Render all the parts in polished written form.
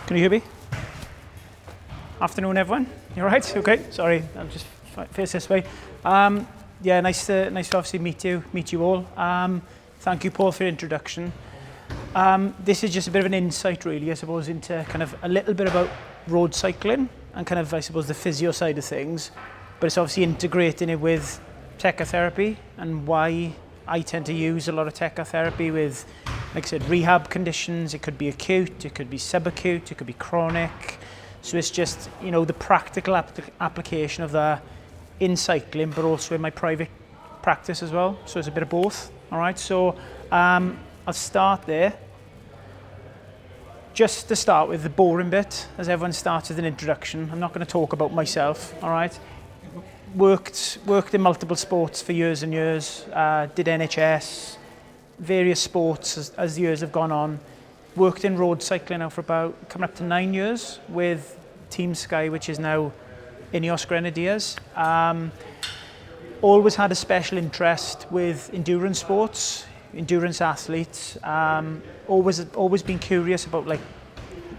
Can you hear me? Afternoon, everyone. You all right? Okay. Sorry, I'll just face this way. Yeah, nice to obviously meet you all. Thank you, Paul, for your introduction. This is just a bit of an insight, really, I suppose, into kind of a little bit about road cycling and kind of, I suppose, the physio side of things. But it's obviously integrating it with Tecartherapy and why I tend to use a lot of Tecartherapy with, like I said, rehab conditions. It could be acute, it could be subacute, it could be chronic. So it's just, you know, the practical application of that in cycling, but also in my private practice as well. So it's a bit of both. All right. So I'll start there. Just to start with the boring bit, as everyone starts with an introduction. I'm not going to talk about myself. All right. Worked in multiple sports for years and years. Did NHS, various sports as the years have gone on. Worked in road cycling now for about coming up to 9 years with Team Sky, which is now Ineos Grenadiers. Always had a special interest with endurance sports, endurance athletes. Always been curious about like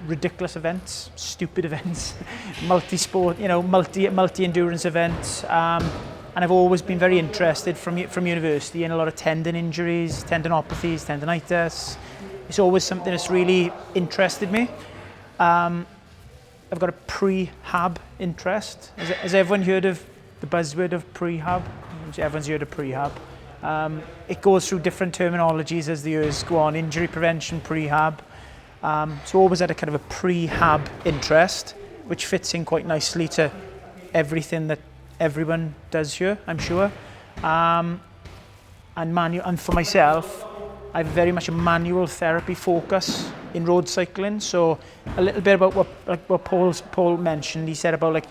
ridiculous events, stupid events, multi-sport, you know, multi-endurance events. And I've always been very interested from university in a lot of tendon injuries, tendinopathies, tendinitis. It's always something that's really interested me. I've got a prehab interest. Has everyone heard of the buzzword of prehab? Everyone's heard of prehab. It goes through different terminologies as the years go on, injury prevention, prehab. So always had a kind of a prehab interest, which fits in quite nicely to everything that everyone does here, I'm sure. And for myself, I have very much a manual therapy focus in road cycling. So a little bit about what Paul mentioned. He said about like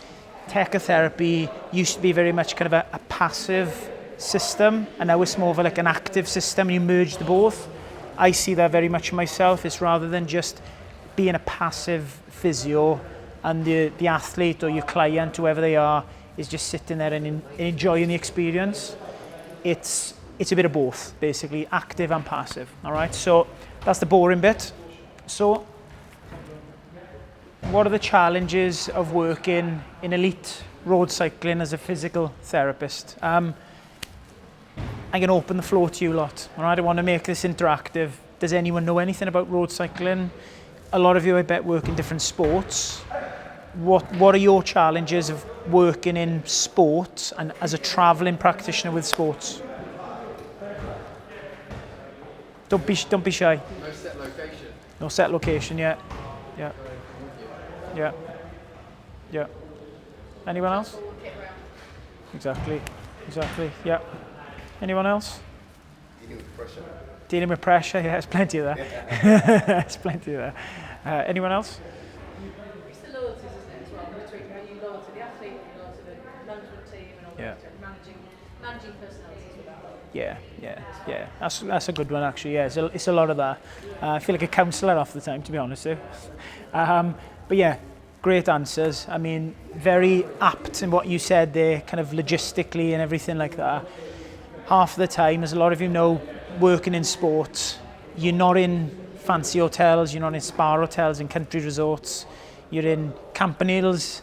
Tecartherapy used to be very much kind of a passive system, and now it's more of like an active system. You merge the both. I see that very much myself. It's rather than just being a passive physio and the athlete or your client, whoever they are, is just sitting there and enjoying the experience. It's a bit of both, basically, active and passive. All right, so that's the boring bit. So what are the challenges of working in elite road cycling as a physical therapist? I'm going to open the floor to you lot. All right, I want to make this interactive. Does anyone know anything about road cycling? A lot of you, I bet, work in different sports. What are your challenges of working in sports and as a travelling practitioner with sports? Don't be shy. No set location. No set location yet. Yeah. Anyone else? Exactly. Yeah. Anyone else? Dealing with pressure. Yeah, there's plenty of that. There's plenty of that. Anyone else? It's the loyalties, isn't it, as well, between how you loyal to the athlete and you loyal to the management team and all that, managing personalities with that. Yeah. That's a good one, actually. Yeah, it's a lot of that. I feel like a counsellor half the time, to be honest with you. But yeah, great answers. I mean, very apt in what you said there, kind of logistically and everything like that. Half the time, as a lot of you know, working in sports, you're not in fancy hotels, you're not in spa hotels and country resorts, you're in campagnils.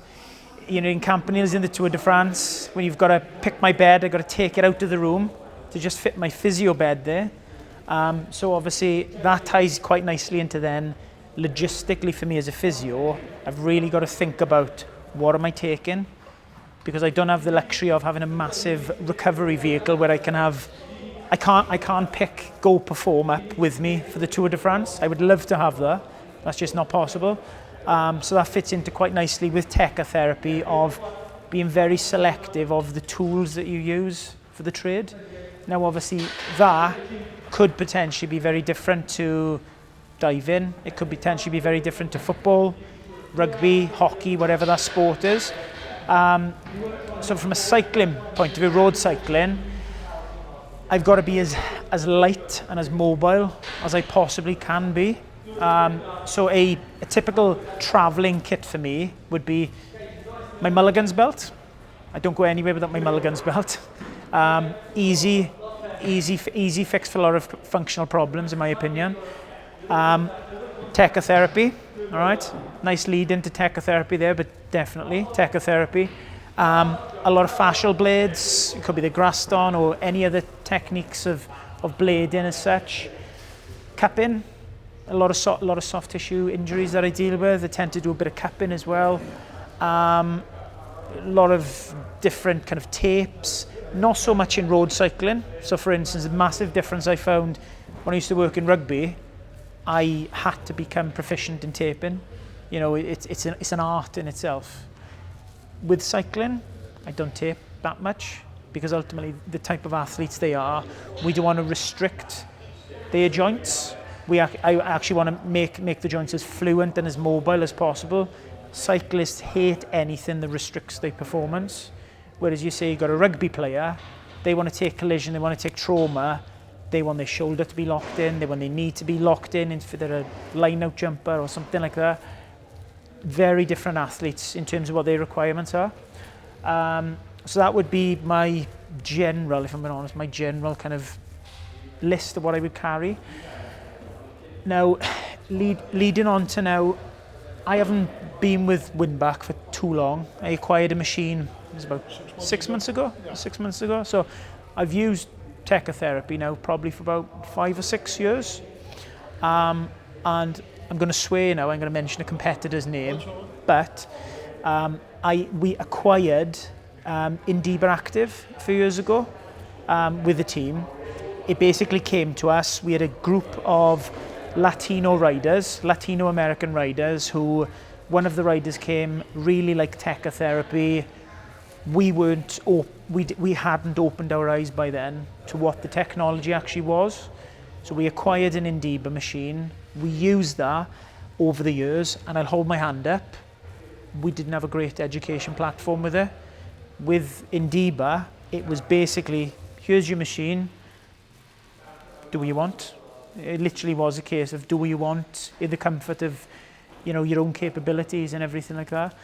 You're in campagnils in the Tour de France. When you've got to pick my bed, I've got to take it out of the room to just fit my physio bed there. So obviously that ties quite nicely into then, logistically for me as a physio, I've really got to think about what am I taking? Because I don't have the luxury of having a massive recovery vehicle where I can't pick Go Perform up with me for the Tour de France. I would love to have that. That's just not possible. So that fits into quite nicely with Tecartherapy of being very selective of the tools that you use for the trade. Now, obviously, that could potentially be very different to diving. It could potentially be very different to football, rugby, hockey, whatever that sport is. So from a cycling point of view, road cycling, I've got to be as light and as mobile as I possibly can be. So a typical travelling kit for me would be my Mulligan's belt. I don't go anywhere without my Mulligan's belt. Easy fix for a lot of functional problems, in my opinion. Tecartherapy, all right? Nice lead into Tecartherapy there, but definitely Tecartherapy. A lot of fascial blades, it could be the Graston or any other techniques of blading as such. Cupping, a lot of soft tissue injuries that I deal with, I tend to do a bit of cupping as well. A lot of different kind of tapes, not so much in road cycling. So for instance, a massive difference I found when I used to work in rugby, I had to become proficient in taping. You know, it's an art in itself. With cycling, I don't tape that much because ultimately the type of athletes they are, we don't want to restrict their joints. I actually want to make the joints as fluent and as mobile as possible. Cyclists hate anything that restricts their performance. Whereas you say you've got a rugby player, they want to take collision, they want to take trauma, they want their shoulder to be locked in, they want their knee to be locked in if they're a line-out jumper or something like that. Very different athletes in terms of what their requirements are. So that would be my general, if I'm being honest, my general kind of list of what I would carry. Now, leading on to now, I haven't been with Winback for too long. I acquired a machine, it was about 6 months ago. Yeah. 6 months ago. So I've used Tecartherapy now probably for about 5 or 6 years. And I'm going to swear now, I'm going to mention a competitor's name. But we acquired Indiba Active a few years ago with the team. It basically came to us. We had a group of Latino American riders who, one of the riders came, really liked Tecartherapy. We hadn't opened our eyes by then to what the technology actually was. So we acquired an Indiba machine. We used that over the years, and I'll hold my hand up. We didn't have a great education platform with it. With Indiba, it was basically, here's your machine, do what you want. It literally was a case of do what you want in the comfort of, you know, your own capabilities and everything like that.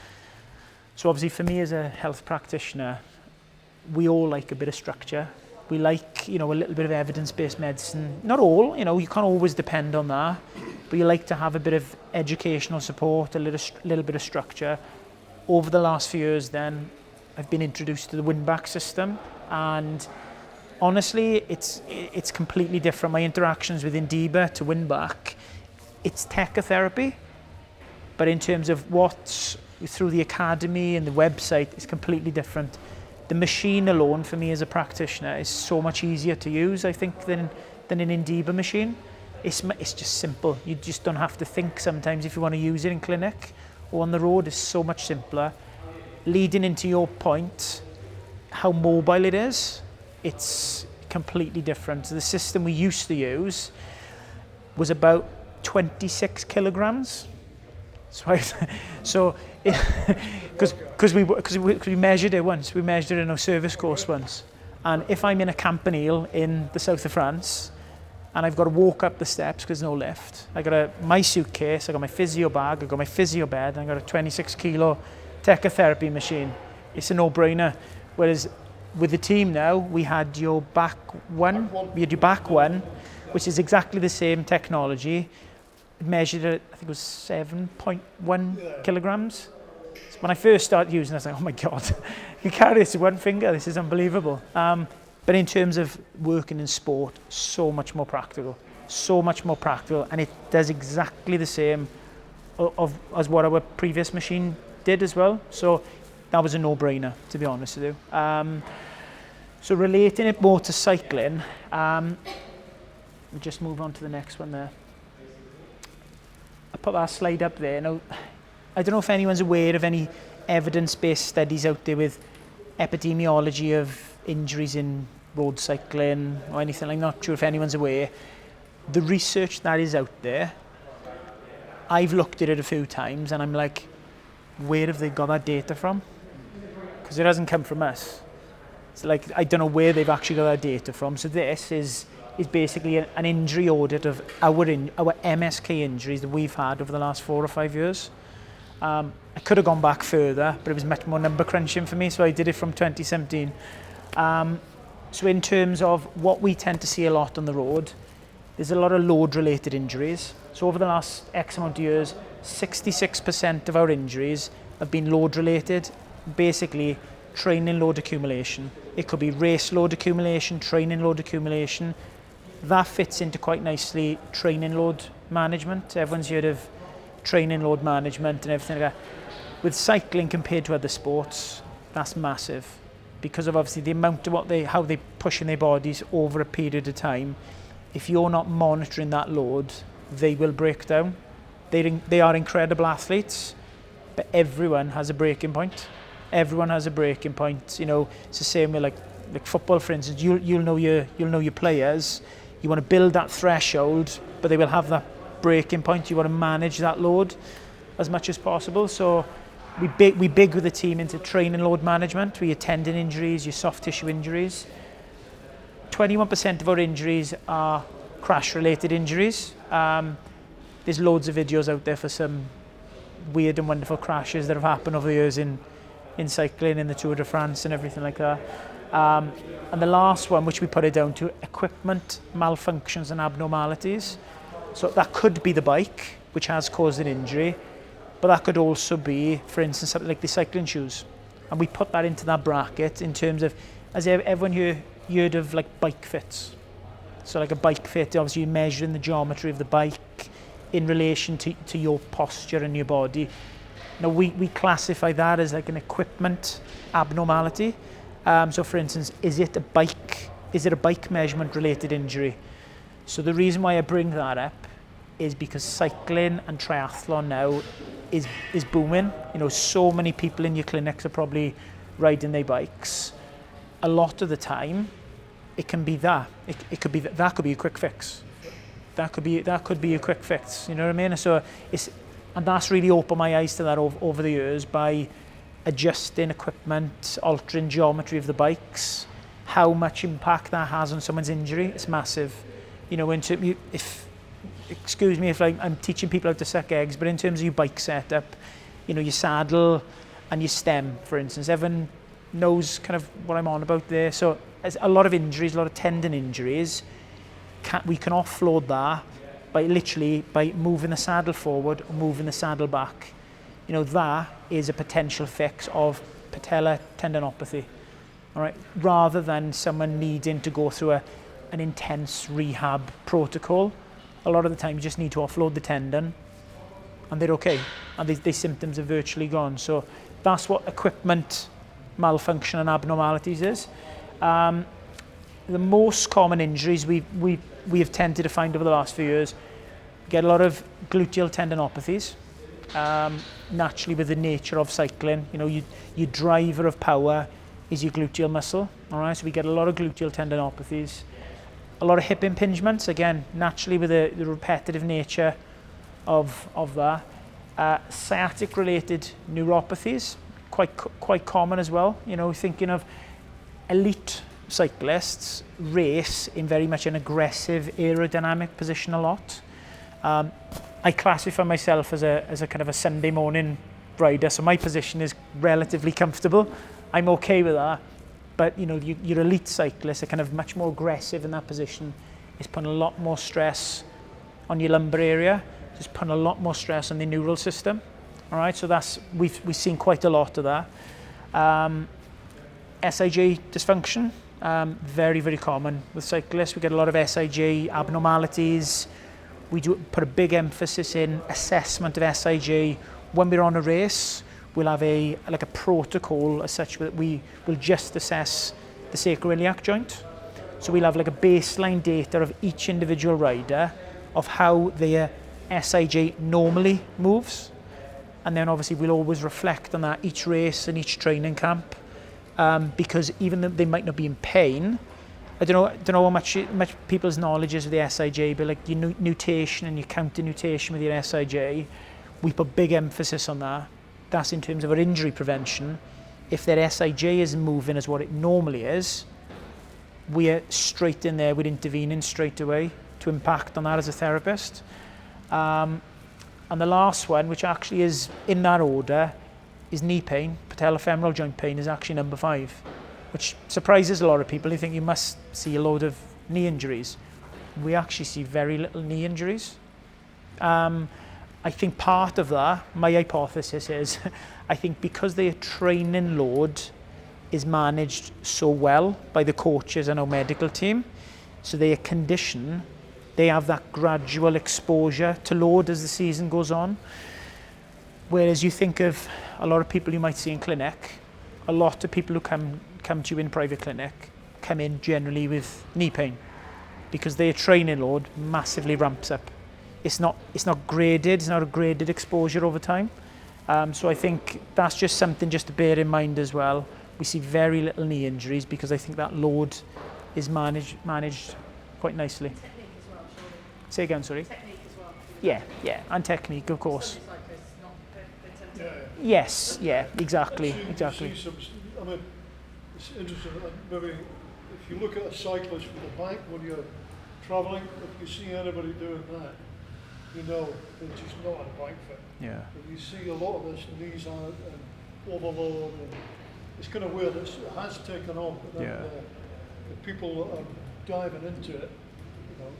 So obviously for me as a health practitioner, we all like a bit of structure. We like, you know, a little bit of evidence-based medicine. Not all, you know, you can't always depend on that, but you like to have a bit of educational support, a little bit of structure. Over the last few years then, I've been introduced to the Winback system, and honestly, it's completely different. My interactions with Indiba to Winback, it's Tecartherapy, but in terms of what's through the academy and the website, it's completely different. The machine alone for me as a practitioner is so much easier to use, I think, than an Indiba machine. It's just simple. You just don't have to think sometimes if you want to use it in clinic or on the road. It's so much simpler. Leading into your point, how mobile it is, it's completely different. The system we used to use was about 26 kilograms. So because we measured it once, we measured it in our service course once. And if I'm in a Campanile in the south of France, and I've got to walk up the steps because there's no lift, I got my suitcase, I got my physio bag, I got my physio bed, and I got a 26 kilo Tecartherapy machine. It's a no-brainer. Whereas with the team now, we had your back one, which is exactly the same technology. Measured at, I think it was 7.1 kilograms. So when I first started using it, I was like, oh my God, you carry this with one finger, this is unbelievable. But in terms of working in sport, so much more practical, and it does exactly the same as what our previous machine did as well. So that was a no-brainer, to be honest with you. So relating it more to cycling, we'll just move on to the next one there. I put that slide up there. Now, I don't know if anyone's aware of any evidence-based studies out there with epidemiology of injuries in road cycling or anything. I'm not sure if anyone's aware. The research that is out there, I've looked at it a few times and I'm like, where have they got that data from? Because it hasn't come from us. It's like, I don't know where they've actually got that data from. So this is basically an injury audit of our MSK injuries that we've had over the last 4 or 5 years. I could have gone back further, but it was much more number crunching for me, so I did it from 2017. So in terms of what we tend to see a lot on the road, there's a lot of load-related injuries. So over the last X amount of years, 66% of our injuries have been load related, basically training load accumulation. It could be race load accumulation, training load accumulation. That fits into quite nicely training load management. Everyone's heard of training load management and everything like that. With cycling compared to other sports, that's massive because of obviously the amount of how they're pushing their bodies over a period of time. If you're not monitoring that load, they will break down. They are incredible athletes, but everyone has a breaking point. Everyone has a breaking point. You know, it's the same with like football, for instance. You'll know your players. You want to build that threshold, but they will have that breaking point. You want to manage that load as much as possible. So we big with the team into training load management. Your tendon injuries, your soft tissue injuries. 21% of our injuries are crash-related injuries. There's loads of videos out there for some weird and wonderful crashes that have happened over the years in cycling, in the Tour de France and everything like that. And the last one, which we put it down to, equipment malfunctions and abnormalities. So that could be the bike, which has caused an injury, but that could also be, for instance, something like the cycling shoes. And we put that into that bracket in terms of, has everyone here heard of like bike fits? So like a bike fit, obviously you're measuring the geometry of the bike in relation to your posture and your body. Now we classify that as like an equipment abnormality. So for instance, is it a bike measurement related injury? So the reason why I bring that up is because cycling and triathlon now is booming. You know, so many people in your clinics are probably riding their bikes. A lot of the time, it can be that. It could be that could be a quick fix. That could be a quick fix. You know what I mean? So and that's really opened my eyes to that over the years by adjusting equipment, altering geometry of the bikes, how much impact that has on someone's injury. It's massive. You know, excuse me if I'm teaching people how to suck eggs, but in terms of your bike setup, you know, your saddle and your stem, for instance, everyone knows kind of what I'm on about there. So there's a lot of injuries, a lot of tendon injuries. We can offload that by moving the saddle forward or moving the saddle back. You know, that is a potential fix of patellar tendinopathy, all right, rather than someone needing to go through an intense rehab protocol. A lot of the time you just need to offload the tendon and they're okay, and their symptoms are virtually gone. So that's what equipment malfunction and abnormalities is. The most common injuries we have tended to find over the last few years, get a lot of gluteal tendinopathies, naturally with the nature of cycling. You know, your driver of power is your gluteal muscle, all right? So we get a lot of gluteal tendinopathies. A lot of hip impingements, again, naturally with the repetitive nature of that. Sciatic-related neuropathies, quite common as well. You know, thinking of elite cyclists race in very much an aggressive aerodynamic position a lot. I classify myself as a kind of a Sunday morning rider, so my position is relatively comfortable. I'm okay with that. But you know, your elite cyclists are kind of much more aggressive in that position. It's putting a lot more stress on your lumbar area. It's putting a lot more stress on the neural system. All right, so we've seen quite a lot of that. SIJ dysfunction, very, very common with cyclists. We get a lot of SIJ abnormalities. We do put a big emphasis in assessment of SIJ when we're on a race. We'll have a protocol as such that we will just assess the sacroiliac joint. So we'll have like a baseline data of each individual rider of how their SIJ normally moves. And then obviously we'll always reflect on that each race and each training camp, because even though they might not be in pain, I don't know how much people's knowledge is of the SIJ, but like your nutation and your counter nutation with your SIJ, we put big emphasis on that. That's in terms of our injury prevention. If their SIJ isn't moving as what it normally is, we're straight in there with intervening straight away to impact on that as a therapist. And the last one, which actually is in that order, is knee pain. Patellofemoral joint pain is actually number 5, which surprises a lot of people. They think you must see a load of knee injuries. We actually see very little knee injuries. I think part of that, my hypothesis is, I think because their training load is managed so well by the coaches and our medical team, so their condition, they have that gradual exposure to load as the season goes on. Whereas you think of a lot of people you might see in clinic, a lot of people who come to you in private clinic come in generally with knee pain because their training load massively ramps up. It's not graded, it's not a graded exposure over time. So I think that's just something just to bear in mind as well. We see very little knee injuries because I think that load is managed quite nicely. Technique as well, surely. Say again, sorry? Technique as well. Yeah, and technique, of course. Some cyclists, not they tend to Yes, yeah, exactly. You see some, I mean, it's interesting, maybe if you look at a cyclist with a bike when you're travelling, if you see anybody doing that, you know they're just not on a bike fit. Yeah. But you see a lot of this knees on it and overload, and it's kind of weird. It has taken on, but then the people that are diving into it, you know,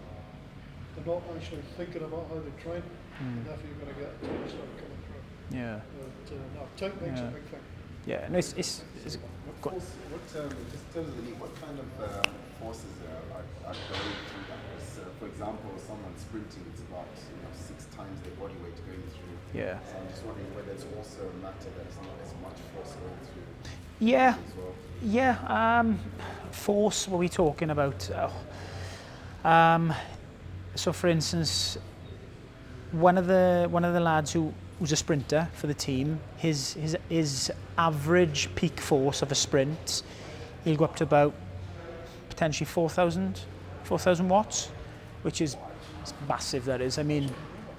they're not actually thinking about how they train, and therefore you're going to get things that are coming through. Yeah. But no, technique's a big thing. Yeah, no, it's just in terms of the knee, what kind of forces are going through that? For example, someone sprinting, it's about 6 times their body weight going through. Yeah. So I'm just wondering whether it's also a matter that it's not as much force going through. Yeah. As well. Yeah. Force. What are we talking about? So, for instance, one of the lads who's a sprinter for the team, his average peak force of a sprint, he'll go up to about potentially 4,000 watts, which is massive. That is. I mean,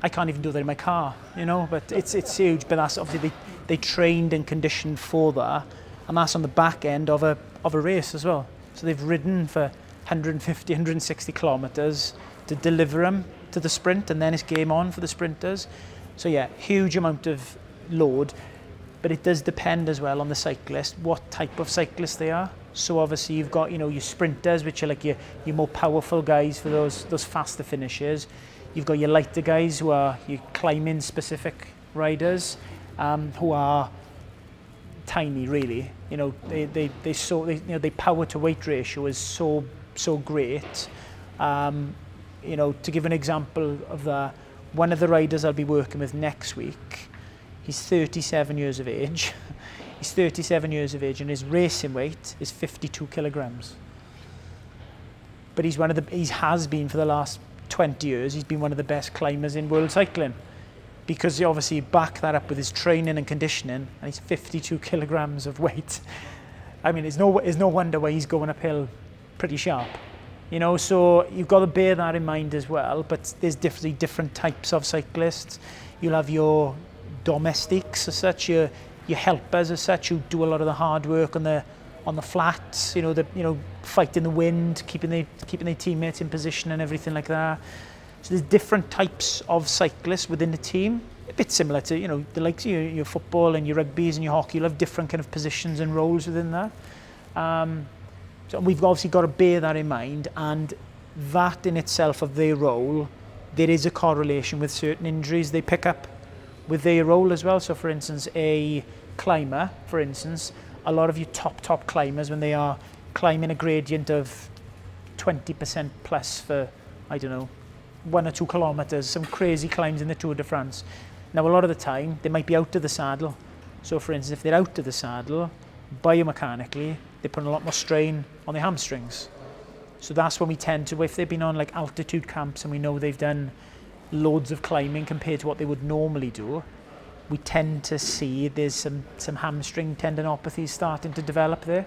I can't even do that in my car, but it's huge. But that's obviously they trained and conditioned for that, and that's on the back end of a race as well. So they've ridden for 150, 160 kilometers to deliver them to the sprint, and then it's game on for the sprinters. So yeah, huge amount of load, but it does depend as well on the cyclist, what type of cyclist they are. So obviously you've got your sprinters, which are like your more powerful guys for those faster finishes. You've got your lighter guys who are your climbing specific riders, who are tiny really. They power to weight ratio is so great. To give an example of that, one of the riders I'll be working with next week, he's 37 years of age. He's 37 years of age and his racing weight is 52 kilograms. But he has been for the last 20 years, he's been one of the best climbers in world cycling, because he obviously backed that up with his training and conditioning, and he's 52 kilograms of weight. I mean, it's no wonder why he's going uphill pretty sharp. So you've got to bear that in mind as well. But there's different types of cyclists. You'll have your domestics as such, your helpers as such, who do a lot of the hard work on the flats. Fighting the wind, keeping their teammates in position and everything like that. So there's different types of cyclists within the team. A bit similar to the likes of your football and your rugbies and your hockey. You'll have different kind of positions and roles within that. So we've obviously got to bear that in mind, and that in itself of their role, there is a correlation with certain injuries they pick up with their role as well. So for instance, a climber, a lot of your top climbers, when they are climbing a gradient of 20% plus for, 1 or 2 kilometers, some crazy climbs in the Tour de France. Now a lot of the time, they might be out of the saddle. So for instance, if they're out of the saddle, biomechanically, they put a lot more strain on their hamstrings. So that's when we tend to, if they've been on like altitude camps and we know they've done loads of climbing compared to what they would normally do, we tend to see there's some hamstring tendinopathies starting to develop there.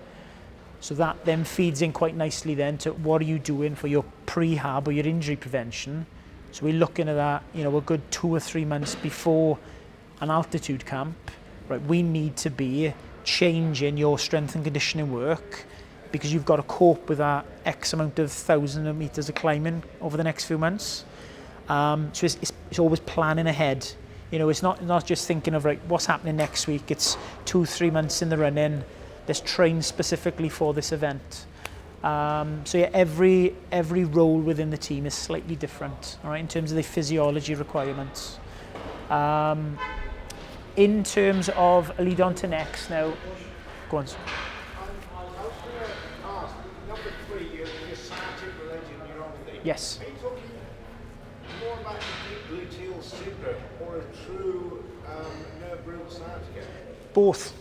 So that then feeds in quite nicely then to what are you doing for your prehab or your injury prevention. So we're looking at that, a good 2 or 3 months before an altitude camp, right? We need to be changing your strength and conditioning work, because you've got to cope with that X amount of thousands of meters of climbing over the next few months. So it's always planning ahead. It's not just thinking of what's happening next week. It's 2-3 months in the running. Let's train specifically for this event. So yeah, every role within the team is slightly different, all right, in terms of the physiology requirements. In terms of, I'll lead on to next now. Go on. I was going to ask, number 3, your sciatic related neuropathy. Yes. Are you talking more about the deep gluteal syndrome or a true nerve root sciatica? Both.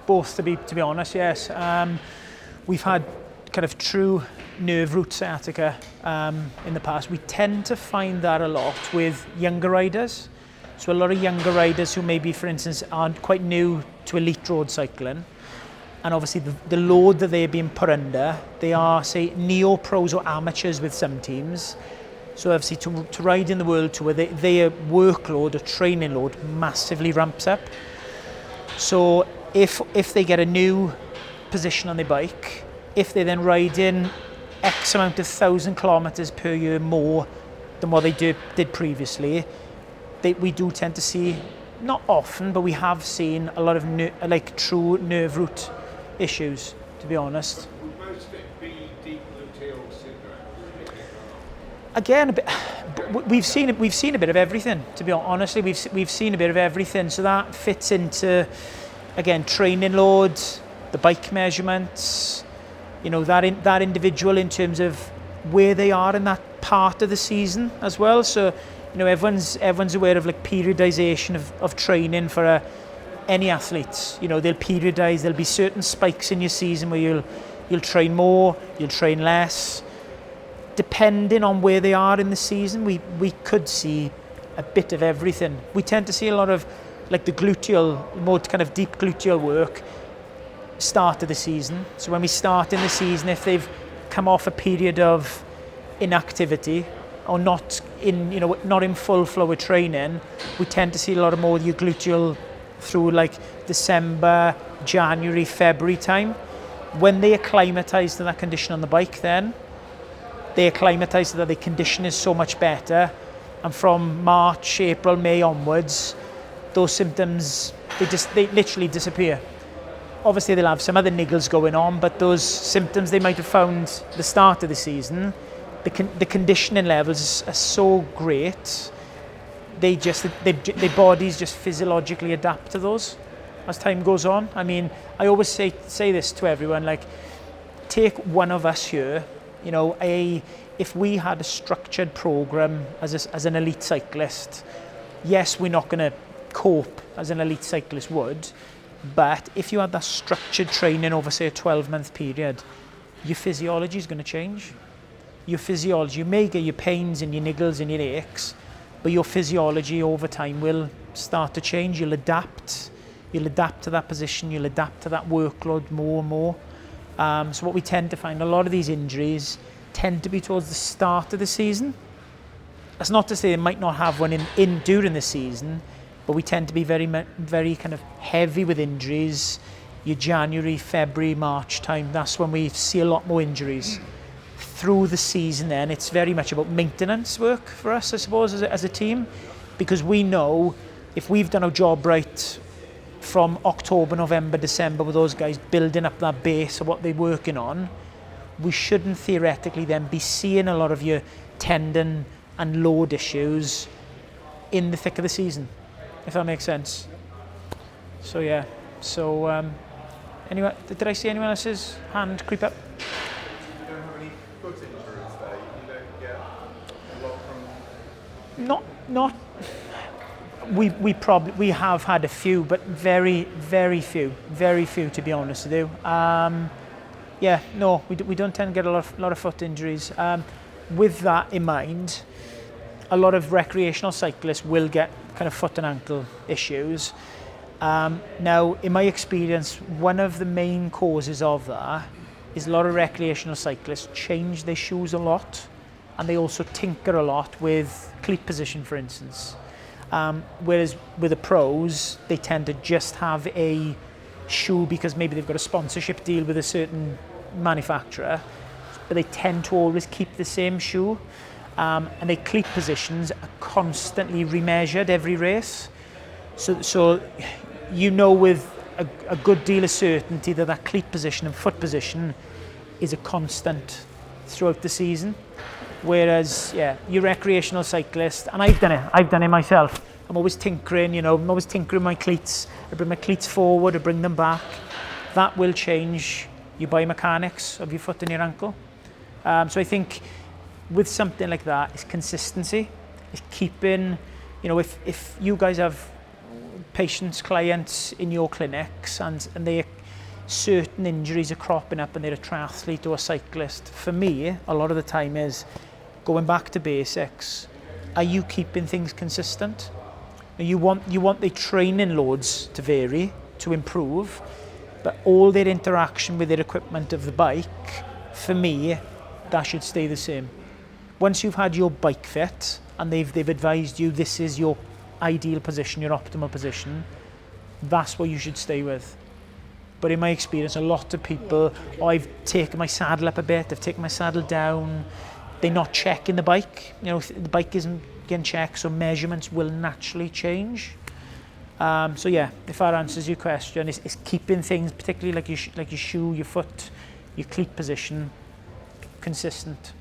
Both, to be honest, yes. We've had kind of true nerve root sciatica in the past. We tend to find that a lot with younger riders. So a lot of younger riders who maybe, for instance, aren't quite new to elite road cycling, and obviously the load that they're being put under, they are, say, neo-pros or amateurs with some teams. So obviously to ride in the World Tour, their workload or training load massively ramps up. So if they get a new position on their bike, if they then ride in X amount of 1,000 kilometers per year more than what they did previously, we do tend to see, not often, but we have seen a lot of true nerve root issues, to be honest. Would most of it be deep gluteal syndrome? Again, we've seen a bit of everything, to be honest. Honestly, we've seen a bit of everything. So that fits into, again, training loads, the bike measurements, you know, that individual in terms of where they are in that part of the season as well. So, you know, everyone's aware of like periodization of training for any athletes. You know, they'll periodize. There'll be certain spikes in your season where you'll train more, you'll train less. Depending on where they are in the season, we could see a bit of everything. We tend to see a lot of like the gluteal, more kind of deep gluteal work start of the season. So when we start in the season, if they've come off a period of inactivity or not in full flow of training, we tend to see a lot of more of your gluteal through like December, January, February time. When they acclimatise to that condition on the bike, then they acclimatise to that, the condition is so much better, and from March, April, May onwards, those symptoms, they literally disappear. Obviously they'll have some other niggles going on, but those symptoms they might have found at the start of the season, the conditioning levels are so great, their bodies just physiologically adapt to those as time goes on. I mean, I always say this to everyone, like, take one of us here, you know, if we had a structured program as an elite cyclist, yes, we're not going to cope as an elite cyclist would, but if you had that structured training over, say, a 12-month period, your physiology is going to change. Your physiology, you may get your pains and your niggles and your aches, but your physiology over time will start to change. You'll adapt to that position, you'll adapt to that workload more and more. So what we tend to find, a lot of these injuries tend to be towards the start of the season. That's not to say they might not have one in during the season, but we tend to be very kind of heavy with injuries. Your January, February, March time, that's when we see a lot more injuries. Through the season then, it's very much about maintenance work for us, I suppose, as a team, because we know if we've done our job right from October, November, December with those guys building up that base of what they're working on, we shouldn't theoretically then be seeing a lot of your tendon and load issues in the thick of the season, if that makes sense. So yeah, anyway, did I see anyone else's hand creep up? You don't have any foot injuries there? You don't get a lot from... Not. We have had a few, but very few to be honest with you. Yeah, no, we don't tend to get a lot of foot injuries. With that in mind, a lot of recreational cyclists will get kind of foot and ankle issues. Now, in my experience, one of the main causes of that is a lot of recreational cyclists change their shoes a lot, and they also tinker a lot with cleat position, for instance. Whereas with the pros, they tend to just have a shoe because maybe they've got a sponsorship deal with a certain manufacturer, but they tend to always keep the same shoe. And their cleat positions are constantly remeasured every race. So you know with a good deal of certainty that cleat position and foot position is a constant throughout the season. Whereas, yeah, your recreational cyclist, and I've done it myself. I'm always tinkering, I'm always tinkering my cleats. I bring my cleats forward, I bring them back. That will change your biomechanics of your foot and your ankle. So I think with something like that, it's consistency. It's keeping, if you guys have patients, clients in your clinics and certain injuries are cropping up and they're a triathlete or a cyclist, for me, a lot of the time is going back to basics. Are you keeping things consistent? You want their training loads to vary, to improve, but all their interaction with their equipment of the bike, for me, that should stay the same. Once you've had your bike fit and they've advised you this is your ideal position, your optimal position, that's what you should stay with. But in my experience, a lot of people, I've taken my saddle up a bit, I've taken my saddle down, they're not checking the bike. The bike isn't getting checked, so measurements will naturally change. So yeah, if that answers your question, it's keeping things, particularly like your shoe, your foot, your cleat position, consistent.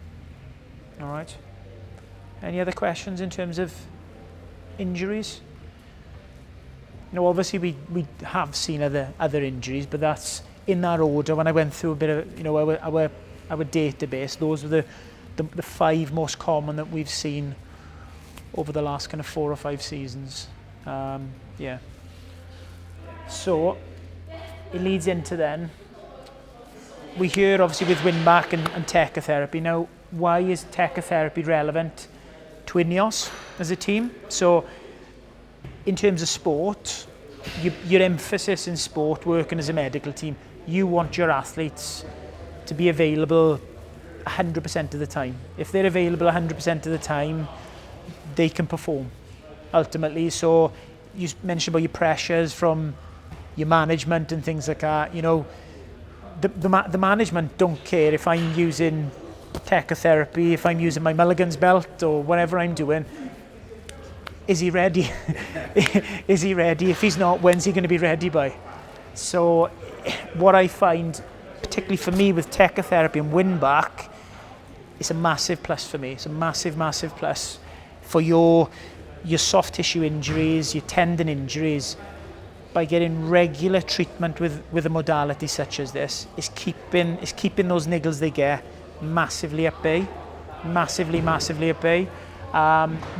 All right. Any other questions in terms of injuries? Obviously we have seen other injuries, but that's in that order. When I went through a bit of, our database, those were the 5 most common that we've seen over the last kind of 4 or 5 seasons. Yeah. So it leads into then, we hear obviously with Winback and Tecartherapy. Now, why is Tecartherapy relevant to Ineos as a team? So in terms of sport, your emphasis in sport, working as a medical team, you want your athletes to be available 100% of the time. If they're available 100% of the time, they can perform ultimately. So you mentioned about your pressures from your management and things like that. The management don't care if I'm using Tecartherapy, if I'm using my Mulligan's belt or whatever I'm doing. Is he ready? Is he ready? If he's not, when's he going to be ready by? So what I find, particularly for me with Tecartherapy and Winback, it's a massive plus for me. It's a massive, massive plus for your soft tissue injuries, your tendon injuries. By getting regular treatment with a modality such as this, is keeping those niggles they get massively at bay, massively at bay.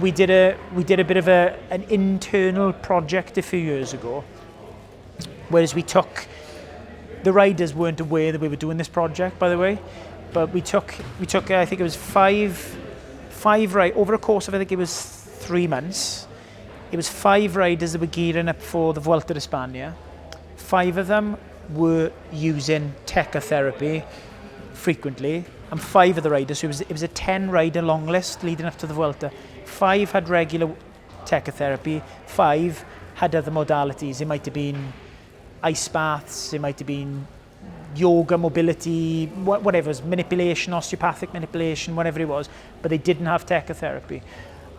We did a bit of an internal project a few years ago, whereas the riders weren't aware that we were doing this project, by the way, but we took I think it was five over a course of, I think it was 3 months. It was 5 riders that were gearing up for the Vuelta de España. 5 of them were using Tecartherapy frequently, and 5 of the riders, so it was a 10 rider long list leading up to the Vuelta. 5 had regular Tecartherapy, 5 had other modalities. It might have been ice baths, it might have been yoga, mobility, whatever it was, manipulation, osteopathic manipulation, whatever it was, but they didn't have Tecartherapy.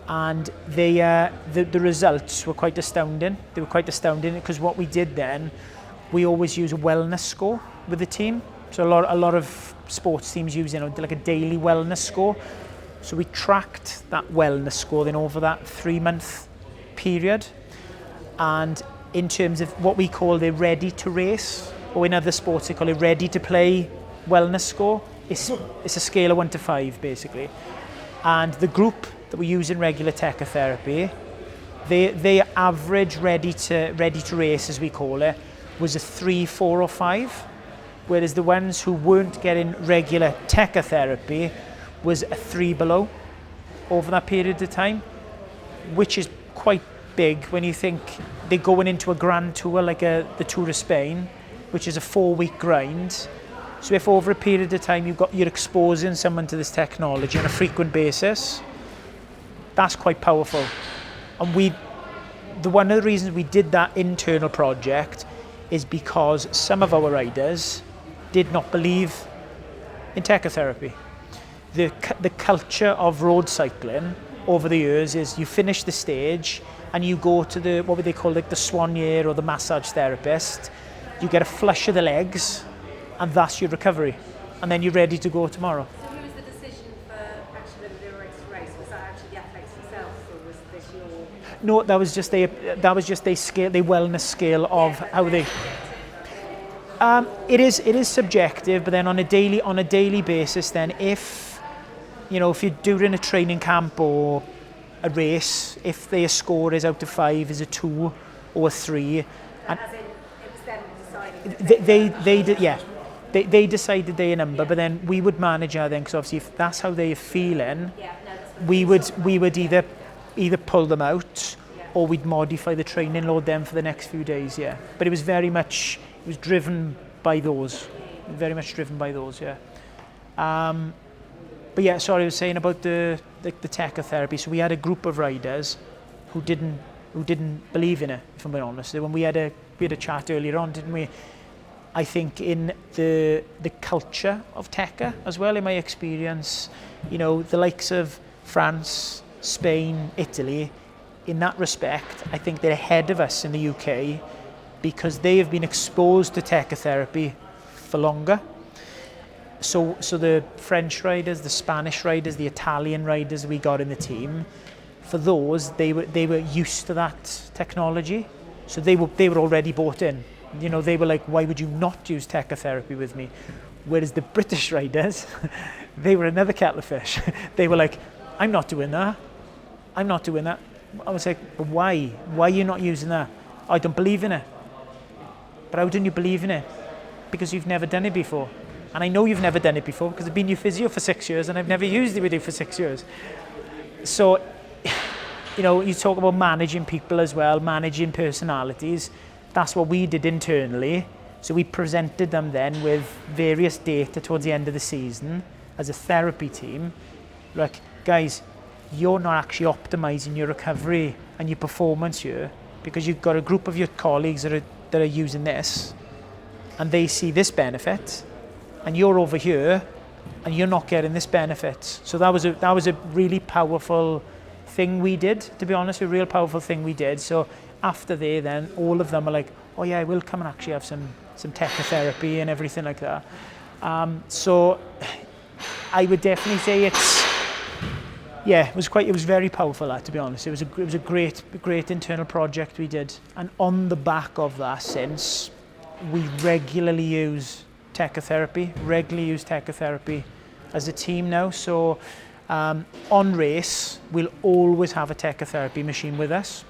And the results were quite astounding. They were quite astounding because what we did then, we always use a wellness score with the team. So a lot of sports teams use like a daily wellness score. So we tracked that wellness score then over that 3-month period. And in terms of what we call the ready to race, or in other sports they call it ready to play wellness score, it's a scale of 1 to 5 basically. And the group that we use in regular Tecartherapy, their average ready to race, as we call it, was a 3, 4 or 5, whereas the ones who weren't getting regular Tecartherapy was a 3 below over that period of time, which is quite big when you think they're going into a grand tour like the Tour of Spain, which is a 4-week grind. So if over a period of time you're exposing someone to this technology on a frequent basis, that's quite powerful. And one of the reasons we did that internal project is because some of our riders did not believe in Tecartherapy. The culture of road cycling over the years is you finish the stage and you go to what would they call, like the soigneur or the massage therapist. You get a flush of the legs, and that's your recovery. and then you're ready to go tomorrow. So who was the decision for actually whether they were ready to race? Was that actually the athletes themselves, or was this your... No, that was just their scale, their wellness scale of how they. It is subjective, but then on a daily basis, then if if you're doing a training camp or a race, if their score is out of 5, is a 2 or a 3, and As in, it was them deciding... they decided their number, but then we would manage her then, because obviously if that's how they're feeling, we would either pull them out, or we'd modify the training load them for the next few days. Yeah, but it was driven by those, very much driven by those. Yeah. But yeah, sorry, I was saying about the Tecartherapy. So we had a group of riders who didn't believe in it, if I'm being honest. When we had a chat earlier on, didn't we? I think in the culture of Teca as well, in my experience, the likes of France, Spain, Italy, in that respect, I think they're ahead of us in the UK because they have been exposed to Tecartherapy for longer. So the French riders, the Spanish riders, the Italian riders we got in the team, for those, they were used to that technology. So they were already bought in. They were like, why would you not use Tecartherapy with me? Whereas the British riders, they were another kettle of fish. They were like, I'm not doing that. I'm not doing that. I was like, but why? Why are you not using that? I don't believe in it. But how didn't you believe in it? Because you've never done it before. And I know you've never done it before because I've been your physio for 6 years and I've never used it with you for 6 years. So, you talk about managing people as well, managing personalities. That's what we did internally. So we presented them then with various data towards the end of the season as a therapy team. Like, guys, you're not actually optimizing your recovery and your performance here because you've got a group of your colleagues that are using this and they see this benefit, and you're over here and you're not getting this benefit. So that was a really powerful thing we did, to be honest, a real powerful thing we did. So after then all of them are like, oh yeah, we'll come and actually have some Tecartherapy and everything like that. So I would definitely say it was very powerful, that, to be honest. It was a great internal project we did. And on the back of that, since we regularly use Tecartherapy as a team now. So on race, we'll always have a Tecartherapy machine with us.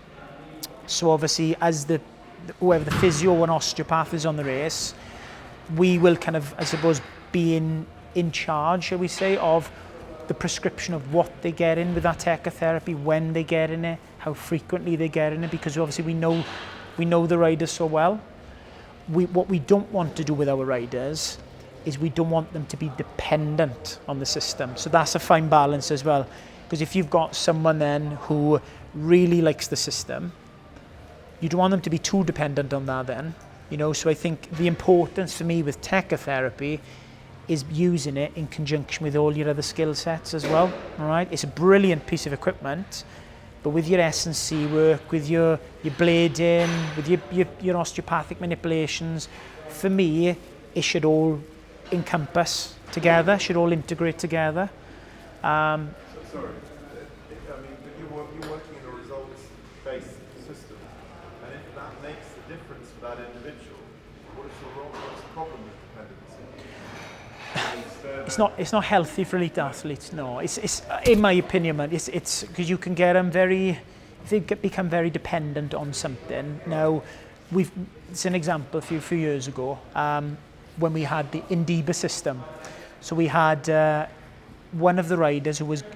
So obviously, as whoever the physio and osteopath is on the race, we will kind of, I suppose, be in charge, shall we say, of the prescription of what they get in with that Tecartherapy, when they get in it, how frequently they get in it, because obviously we know the riders so well. What we don't want to do with our riders is we don't want them to be dependent on the system. So that's a fine balance as well. Because if you've got someone then who really likes the system, you don't want them to be too dependent on that then. So I think the importance for me with Tecartherapy is using it in conjunction with all your other skill sets as well. All right, it's a brilliant piece of equipment, but with your S&C work, with your blading, with your osteopathic manipulations, for me, it should all encompass together, should all integrate together. Sorry, but you're working in a results-based system, and if that makes the difference for that individual, what's the problem with dependency? It's not healthy for elite athletes. No, it's in my opinion, man. It's because you can get them become very dependent on something. Now, it's an example a few years ago when we had the Indiba system. So we had one of the riders who was I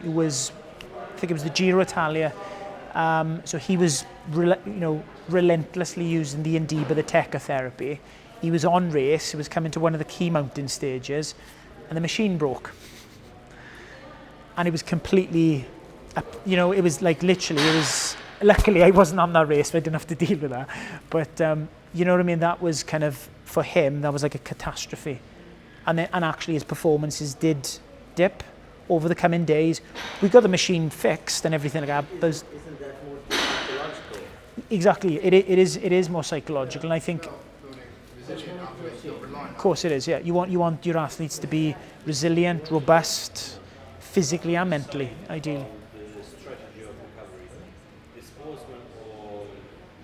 think it was the Giro Italia. So he was relentlessly using the Indiba, the Tecartherapy. He was on race. He was coming to one of the key mountain stages, and the machine broke. And it was completely, it was like literally, luckily I wasn't on that race, so I didn't have to deal with that. But you know what I mean? That was kind of, for him, that was like a catastrophe. And actually his performances did dip over the coming days. We got the machine fixed and everything like that. Isn't that more psychological? Exactly, it is more psychological, and I think course it is, yeah. You want your athletes to be resilient, robust, physically and mentally, ideally. The strategy of recovery, the sportsman or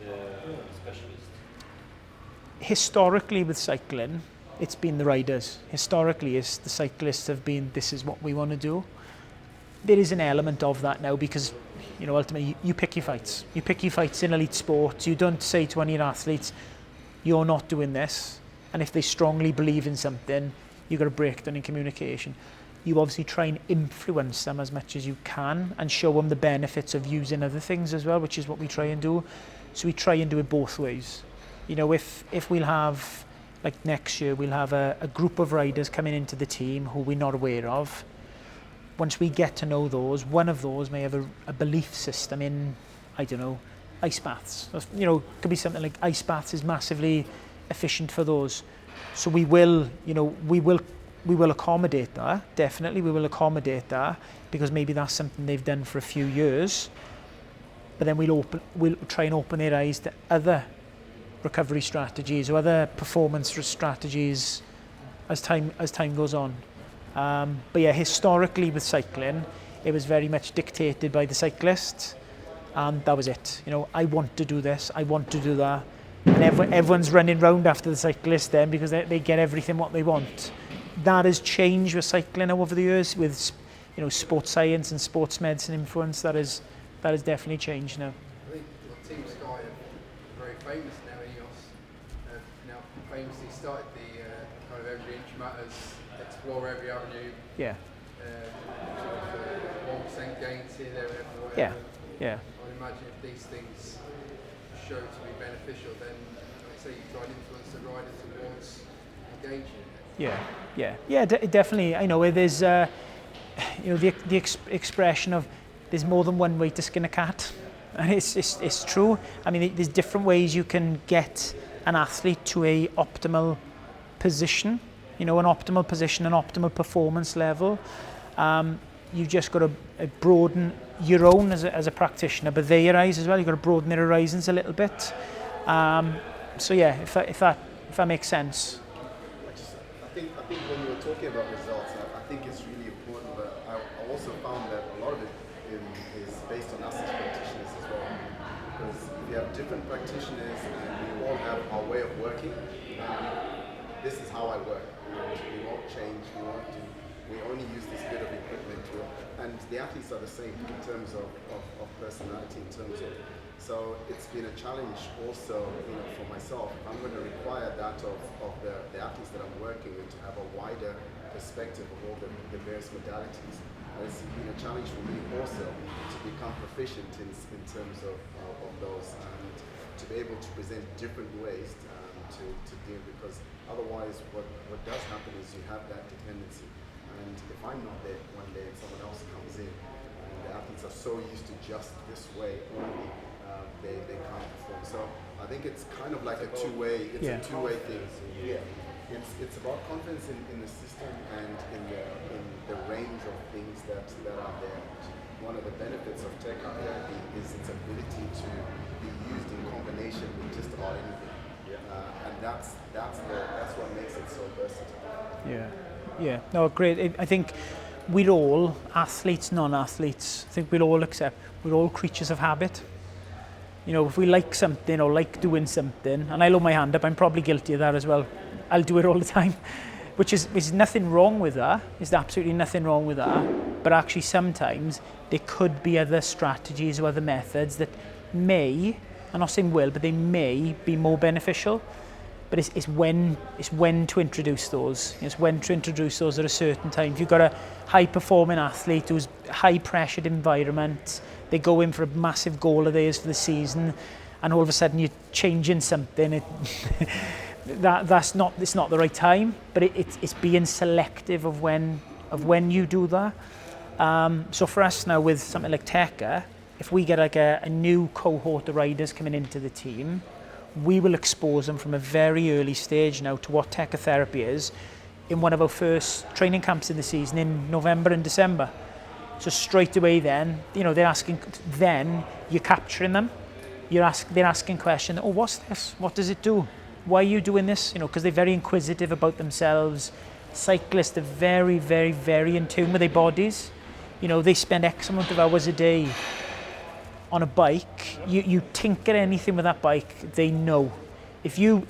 the specialist? Historically with cycling, it's been the riders. Historically, it's the cyclists have been, this is what we want to do. There is an element of that now because, you know, ultimately you pick your fights. You pick your fights in elite sports. You don't say to one of your athletes, you're not doing this. And if they strongly believe in something, you've got to break down in communication. You obviously try and influence them as much as you can and show them the benefits of using other things as well, which is what we try and do. So we try and do it both ways. You know, if we'll have, like next year, we'll have a group of riders coming into the team who we're not aware of. Once we get to know those, one of those may have a belief system in, I don't know, ice baths. You know, could be something like ice baths is massively efficient for those. So we will, you know, we will accommodate that. Definitely, we will accommodate that because maybe that's something they've done for a few years. But then we'll try and open their eyes to other recovery strategies or other performance strategies as time goes on. But yeah, historically with cycling, it was very much dictated by the cyclist, and that was it. You know, I want to do this, I want to do that, and everyone's running round after the cyclist then because they get everything what they want. That has changed with cycling over the years with, you know, sports science and sports medicine influence. That has definitely changed now. I think Team Sky are very famous now. EOS have now famously started the kind of every inch matters, explore every avenue. Yeah. 1% gains here, there, whatever. Yeah. Yeah. I would imagine if these things show to be beneficial, then like I say, you try and influence the rider towards engaging. Yeah, definitely. I know there's, you know, the expression of there's more than one way to skin a cat, and it's true. I mean, there's different ways you can get an athlete to a optimal position. You know, an optimal position, an optimal performance level. You've just got to broaden your own as a practitioner, but their eyes as well. You've got to broaden their horizons a little bit. So yeah, if that makes sense. I think when you were talking about results, I think it's really important, but I also found that a lot of it is based on us as practitioners as well. Because we have different practitioners and we all have our way of working. This is how I work. We won't change. We only use this bit of equipment. And the athletes are the same in terms of personality, so it's been a challenge also, you know, for myself. I'm going to require that of the athletes that I'm working with to have a wider perspective of all the various modalities. And it's been a challenge for me also to become proficient in terms of those and to be able to present different ways to deal, because otherwise what does happen is you have that dependency. And if I'm not there one day and someone else comes in, and the athletes are so used to just this way only, they can't perform. So I think it's kind of like a two-way. It's a two-way thing. Yeah, it's about confidence in the system and in the range of things that are there. One of the benefits of Tecartherapy is its ability to be used in combination with just about anything. And that's what makes it so versatile. Yeah, no, great. I think we're all athletes, non-athletes. I think we'll all accept we're all creatures of habit. You know, if we like something or like doing something, and I'll hold my hand up, I'm probably guilty of that as well. I'll do it all the time, which is nothing wrong with that. There's absolutely nothing wrong with that. But actually sometimes there could be other strategies or other methods that may, I'm not saying will, but they may be more beneficial. But it's when to introduce those. It's when to introduce those at a certain time. If you've got a high-performing athlete who's high-pressured environment, they go in for a massive goal of theirs for the season, and all of a sudden you're changing something. It's not the right time. But it's being selective of when you do that. So for us now with something like Teca, if we get like a new cohort of riders coming into the team, we will expose them from a very early stage now to what Tecartherapy is in one of our first training camps in the season in November and December. So straight away then, you know, then you're capturing them. They're asking questions, oh, what's this? What does it do? why are you doing this? You know, because they're very inquisitive about themselves. Cyclists are very, very, very in tune with their bodies. You know, they spend X amount of hours a day on a bike. You tinker anything with that bike, they know. If you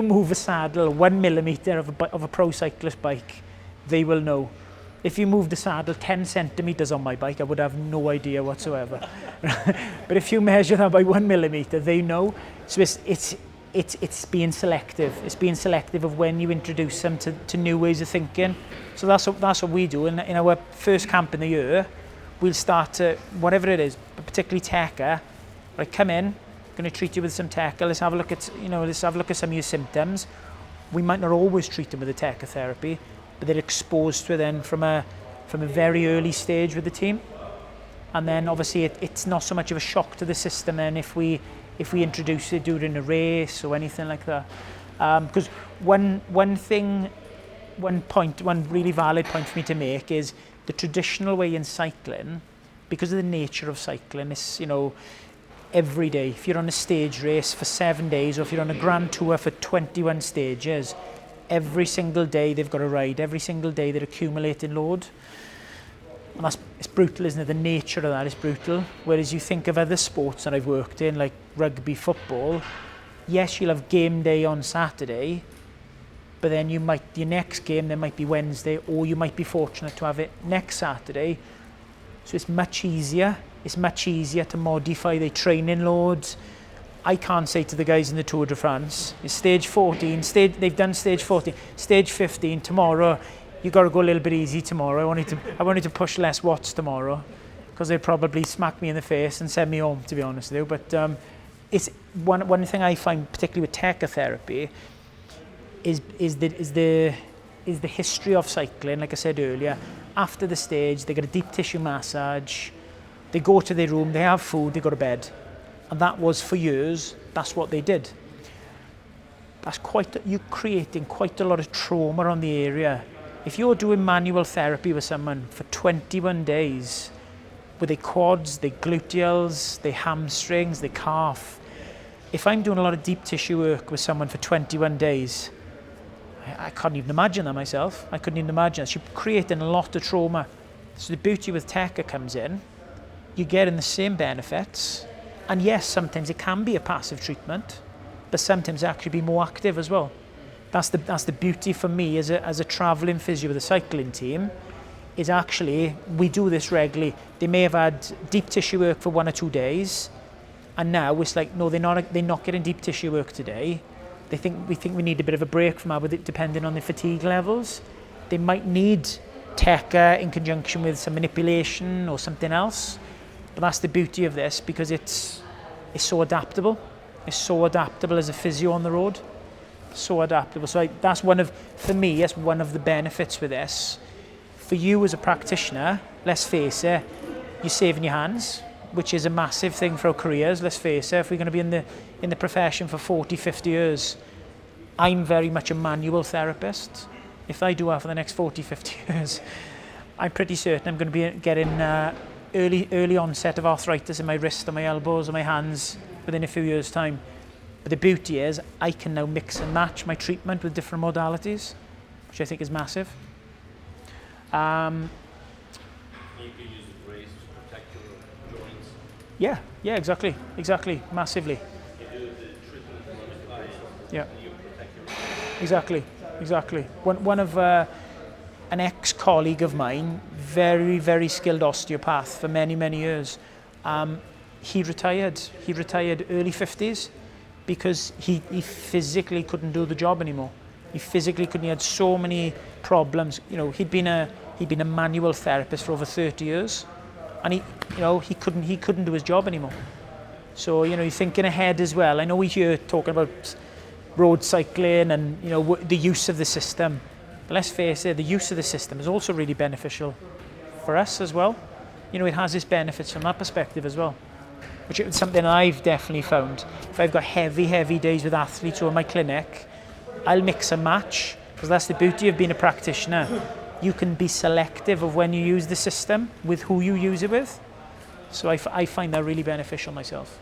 move a saddle 1 millimeter of a pro cyclist bike, they will know. If you move the saddle 10 centimeters on my bike, I would have no idea whatsoever. But if you measure that by 1 millimeter, they know. So it's being selective. It's being selective of when you introduce them to new ways of thinking. So that's what we do. In our first camp in the year, we'll start to, whatever it is, but particularly Teca, right, come in, going to treat you with some Teca. Let's have a look at some of your symptoms. We might not always treat them with the Teca therapy, but they're exposed to it then from a very early stage with the team. And then obviously it's not so much of a shock to the system then if we introduce it during a race or anything like that. Because one really valid point for me to make is the traditional way in cycling, because of the nature of cycling, is, you know, every day. If you're on a stage race for 7 days, or if you're on a grand tour for 21 stages, every single day they've got to ride. Every single day they're accumulating load. And it's brutal, isn't it? The nature of that is brutal. Whereas you think of other sports that I've worked in, like rugby, football, yes, you'll have game day on Saturday, but then your next game there might be Wednesday, or you might be fortunate to have it next Saturday. So it's much easier. It's much easier to modify their training loads. I can't say to the guys in the Tour de France, it's stage 14, they've done stage 14, stage 15, tomorrow, you got to go a little bit easy tomorrow. I wanted to push less watts tomorrow, because they'd probably smack me in the face and send me home, to be honest with you. But it's one thing I find, particularly with Teca therapy, is the history of cycling. Like I said earlier, after the stage, they get a deep tissue massage, they go to their room, they have food, they go to bed. And that was, for years, that's what they did. You're creating quite a lot of trauma on the area. If you're doing manual therapy with someone for 21 days, with their quads, their gluteals, their hamstrings, their calf, if I'm doing a lot of deep tissue work with someone for 21 days, I can't even imagine that myself. I couldn't even imagine that. You're creating a lot of trauma. So the beauty with Teca comes in, you're getting the same benefits. And yes, sometimes it can be a passive treatment, but sometimes it actually be more active as well. That's the beauty for me as a travelling physio with a cycling team, is actually, we do this regularly. They may have had deep tissue work for 1 or 2 days, and now it's like, no, they're not getting deep tissue work today. We think we need a bit of a break from that, with it depending on the fatigue levels. They might need Teca in conjunction with some manipulation or something else. But that's the beauty of this, because it's so adaptable. It's so adaptable as a physio on the road. So adaptable. So for me, that's one of the benefits with this. For you as a practitioner, let's face it, you're saving your hands, which is a massive thing for our careers. Let's face it, if we're going to be in the profession for 40, 50 years, I'm very much a manual therapist. If I do that for the next 40, 50 years, I'm pretty certain I'm going to be getting early onset of arthritis in my wrist or my elbows or my hands within a few years' time. But the beauty is I can now mix and match my treatment with different modalities, which I think is massive. You can use a brace to protect your joints. Yeah, exactly, massively. You do the treatment on the guys, Yeah, you protect your exactly. One of an ex-colleague of mine, very, very skilled osteopath for many, many years. He retired. He retired early 50s because he physically couldn't do the job anymore. He physically couldn't. He had so many problems. You know, he'd been a manual therapist for over 30 years, and he couldn't do his job anymore. So you're thinking ahead as well. I know we hear talking about road cycling and the use of the system. But let's face it, the use of the system is also really beneficial for us as well. It has its benefits from that perspective as well, which is something I've definitely found. If I've got heavy days with athletes or in my clinic, I'll mix and match, because that's the beauty of being a practitioner. You can be selective of when you use the system with who you use it with. So I find that really beneficial myself.